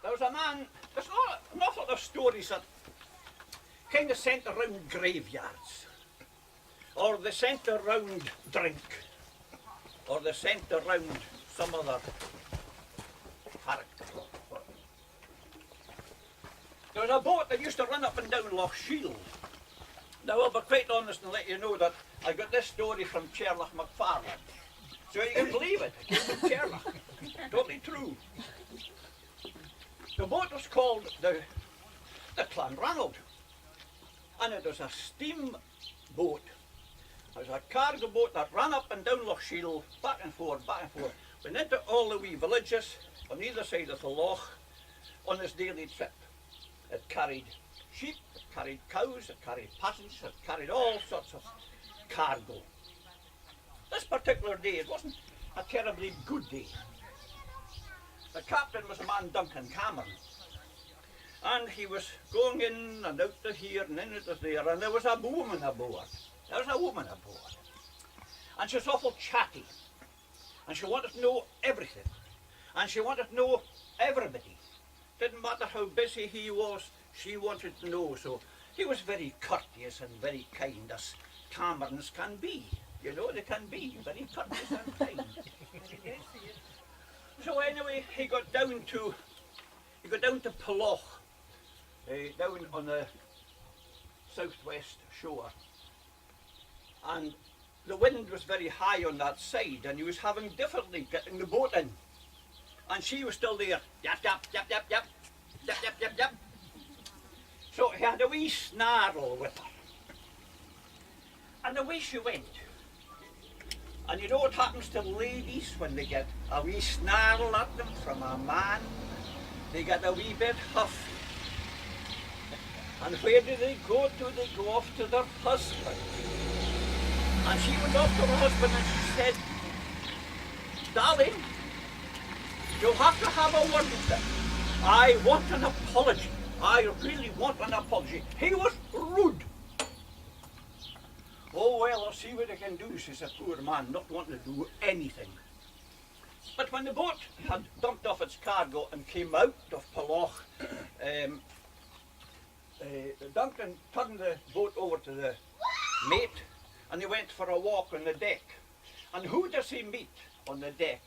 there was a man, there's an awful lot of stories that kind of sent around graveyards, or they sent around drink, or they sent around some other character. There was a boat that used to run up and down Loch Shiel. Now I'll be quite honest and let you know that I got this story from Sgeulachd MacFarlane. So you can believe it, it came from Sgeulachd. Totally true. The boat was called the Clan Ranald, and it was a steam boat. It was a cargo boat that ran up and down Loch Shiel, back and forth, went into all the wee villages on either side of the loch on this daily trip. It carried sheep, it carried cows, it carried passengers, it carried all sorts of cargo. This particular day, it wasn't a terribly good day. The captain was a man, Duncan Cameron, and he was going in and out of here and in out of there, and there was a woman aboard. And she was awful chatty, and she wanted to know everything, and she wanted to know everybody. Didn't matter how busy he was, she wanted to know. So he was very courteous and very kind, as Camerons can be. You know, they can be very courteous and kind. So anyway, he got down to Tilleadh, down on the southwest shore, and the wind was very high on that side, and he was having difficulty getting the boat in. And she was still there, yap, yap, yap, yap, yap, yap, yap, yap, yap. So he had a wee snarl with her. And away she went. And you know what happens to ladies when they get a wee snarl at them from a man? They get a wee bit huffy. And where do they go to? They go off to their husband. And she went off to her husband and she said, "Darling, you'll have to have a word with him. I want an apology. I really want an apology. He was rude." "Oh well, I'll see what I can do," says a poor man, not wanting to do anything. But when the boat had dumped off its cargo and came out of Tilleadh, Duncan turned the boat over to the mate, and they went for a walk on the deck. And who does he meet on the deck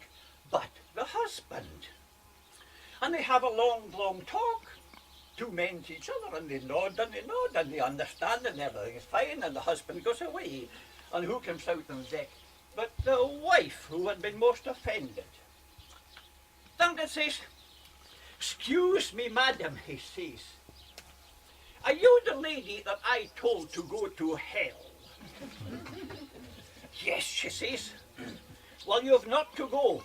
but the husband? And they have a long, long talk. Two men to each other, and they nod and they nod and they understand and everything is fine, and the husband goes away. And who comes out on the deck but the wife, who had been most offended. Duncan says, "Excuse me, madam," he says, "are you the lady that I told to go to hell?" "Yes," she says. "Well, you've not to go."